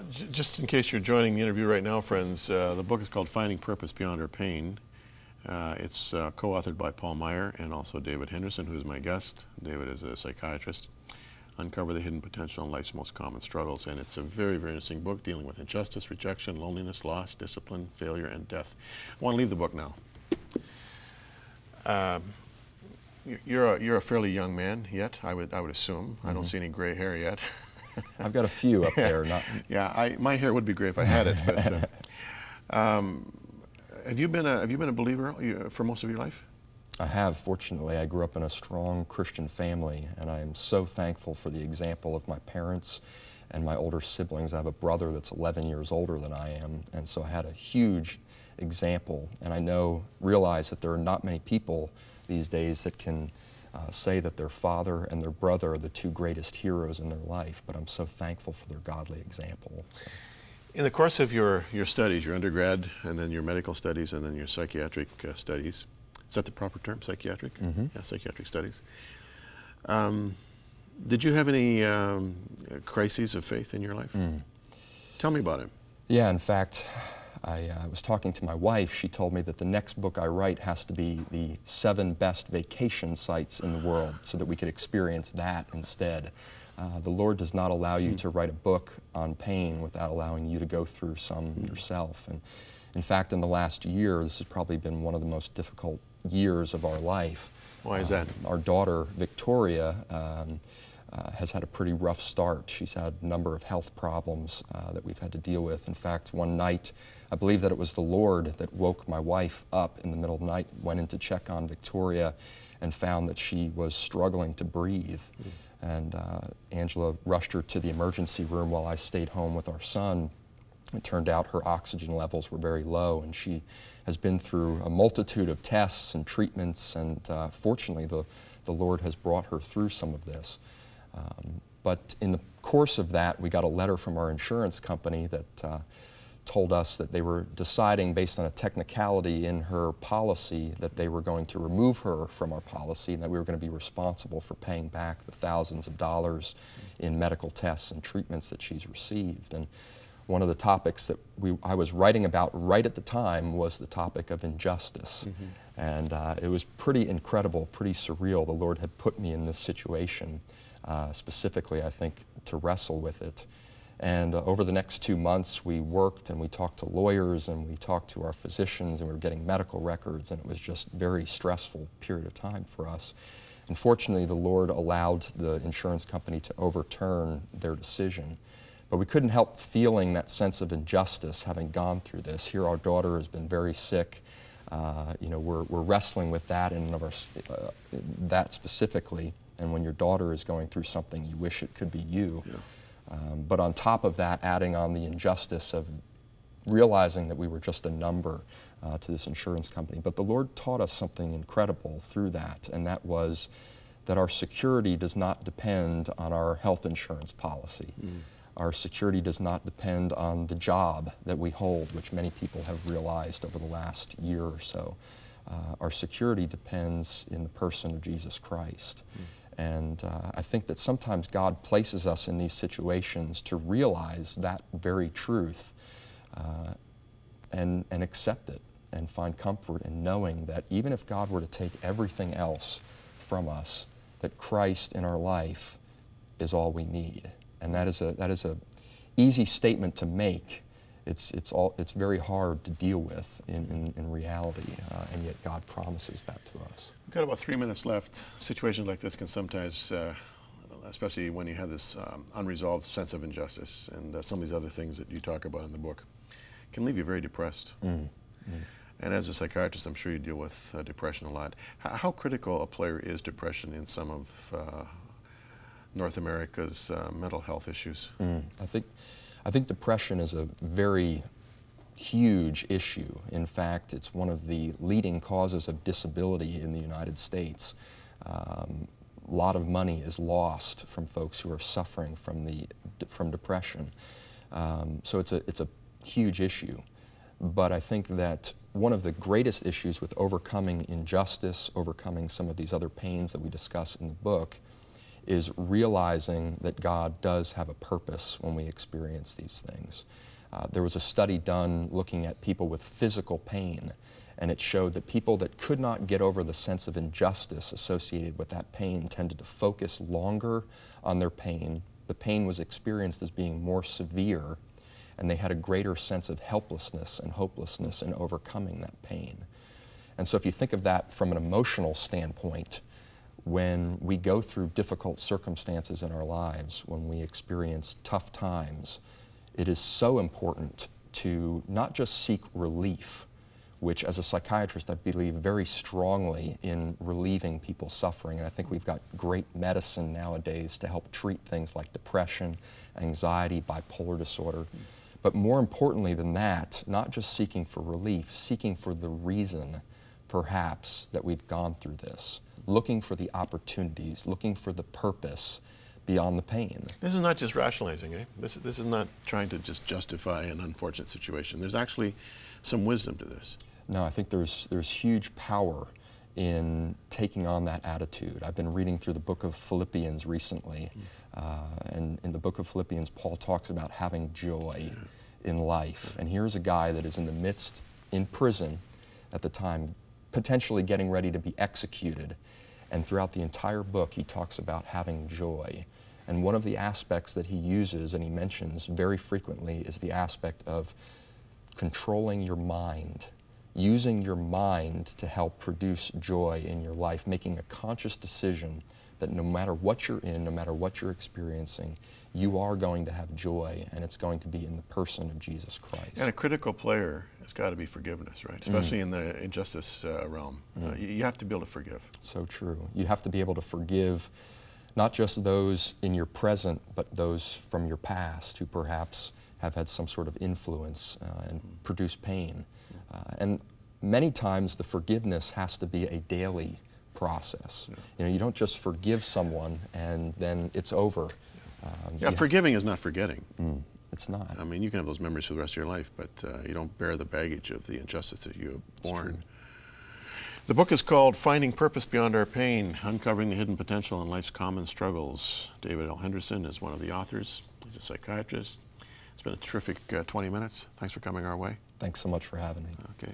Just in case you're joining the interview right now, friends, the book is called Finding Purpose Beyond Our Pain. It's co-authored by Paul Meyer and also David Henderson, who is my guest. David is a psychiatrist. Uncover the hidden potential in life's most common struggles. And it's a very, very interesting book dealing with injustice, rejection, loneliness, loss, discipline, failure, and death. I want to leave the book now. You're a fairly young man yet, I would assume. I don't see any gray hair yet. I've got a few up there. Not... Yeah, my hair would be gray if I had it. But, have you been a believer for most of your life? I have, fortunately. I grew up in a strong Christian family, and I am so thankful for the example of my parents and my older siblings. I have a brother that's 11 years older than I am, and so I had a huge example. And I realize that there are not many people these days that can say that their father and their brother are the two greatest heroes in their life, but I'm so thankful for their godly example. So. In the course of your studies, your undergrad, and then your medical studies, and then your psychiatric studies, is that the proper term, psychiatric? Mm-hmm. Yeah, psychiatric studies. Did you have any crises of faith in your life? Tell me about it. Yeah, in fact, I was talking to my wife. She told me that the next book I write has to be the 7 best vacation sites in the world so that we could experience that instead. The Lord does not allow you to write a book on pain without allowing you to go through some yourself. And in fact, in the last year, this has probably been one of the most difficult years of our life. Why is that? Our daughter, Victoria, has had a pretty rough start. She's had a number of health problems that we've had to deal with. In fact, one night, I believe that it was the Lord that woke my wife up in the middle of the night, went in to check on Victoria, and found that she was struggling to breathe. And Angela rushed her to the emergency room while I stayed home with our son. It turned out her oxygen levels were very low, and she has been through a multitude of tests and treatments, and fortunately the Lord has brought her through some of this. But in the course of that, we got a letter from our insurance company that told us that they were deciding, based on a technicality in her policy, that they were going to remove her from our policy and that we were going to be responsible for paying back the thousands of dollars in medical tests and treatments that she's received. And one of the topics that I was writing about right at the time was the topic of injustice. And it was pretty incredible, pretty surreal. The Lord had put me in this situation, specifically, I think, to wrestle with it. And over the next 2 months, we worked and we talked to lawyers and we talked to our physicians, and we were getting medical records, and it was just a very stressful period of time for us. Unfortunately, the Lord allowed the insurance company to overturn their decision. But we couldn't help feeling that sense of injustice having gone through this. Here our daughter has been very sick. We're wrestling with that and that specifically. And when your daughter is going through something, you wish it could be you. Yeah. But on top of that, adding on the injustice of realizing that we were just a number to this insurance company. But the Lord taught us something incredible through that, and that was that our security does not depend on our health insurance policy. Our security does not depend on the job that we hold, which many people have realized over the last year or so. Our security depends in the person of Jesus Christ. And I think that sometimes God places us in these situations to realize that very truth and accept it and find comfort in knowing that even if God were to take everything else from us, that Christ in our life is all we need. And that is a easy statement to make. It's very hard to deal with in reality, and yet God promises that to us. We've got about 3 minutes left. Situations like this can sometimes, especially when you have this unresolved sense of injustice and some of these other things that you talk about in the book, can leave you very depressed. And as a psychiatrist, I'm sure you deal with depression a lot. How critical a player is depression in some of North America's mental health issues? I think depression is a very huge issue. In fact, it's one of the leading causes of disability in the United States. A lot of money is lost from folks who are suffering from depression. So it's a huge issue. But I think that one of the greatest issues with overcoming injustice, overcoming some of these other pains that we discuss in the book, is realizing that God does have a purpose when we experience these things. There was a study done looking at people with physical pain, and it showed that people that could not get over the sense of injustice associated with that pain tended to focus longer on their pain. The pain was experienced as being more severe, and they had a greater sense of helplessness and hopelessness in overcoming that pain. And so if you think of that from an emotional standpoint, when we go through difficult circumstances in our lives, when we experience tough times, it is so important to not just seek relief, which as a psychiatrist I believe very strongly in relieving people's suffering, and I think we've got great medicine nowadays to help treat things like depression, anxiety, bipolar disorder. But more importantly than that, not just seeking for relief, seeking for the reason perhaps that we've gone through this, looking for the opportunities, looking for the purpose beyond the pain. This is not just rationalizing, eh? This is not trying to just justify an unfortunate situation. There's actually some wisdom to this. No, I think there's huge power in taking on that attitude. I've been reading through the book of Philippians recently, and in the book of Philippians, Paul talks about having joy in life. And here's a guy that is in the midst, in prison at the time, potentially getting ready to be executed. And throughout the entire book, he talks about having joy. And one of the aspects that he uses and he mentions very frequently is the aspect of controlling your mind, using your mind to help produce joy in your life, making a conscious decision that no matter what you're in, no matter what you're experiencing, you are going to have joy, and it's going to be in the person of Jesus Christ. And a critical player has got to be forgiveness, right? Especially in the injustice realm. You have to be able to forgive. So true. You have to be able to forgive not just those in your present, but those from your past who perhaps have had some sort of influence and produce pain. And many times the forgiveness has to be a daily process. You know, you don't just forgive someone and then it's over. Forgiving is not forgetting. It's not. I mean, you can have those memories for the rest of your life, but you don't bear the baggage of the injustice that you have borne. The book is called Finding Purpose Beyond Our Pain, Uncovering the Hidden Potential in Life's Common Struggles. David L. Henderson is one of the authors. He's a psychiatrist. It's been a terrific 20 minutes. Thanks for coming our way. Thanks so much for having me. Okay.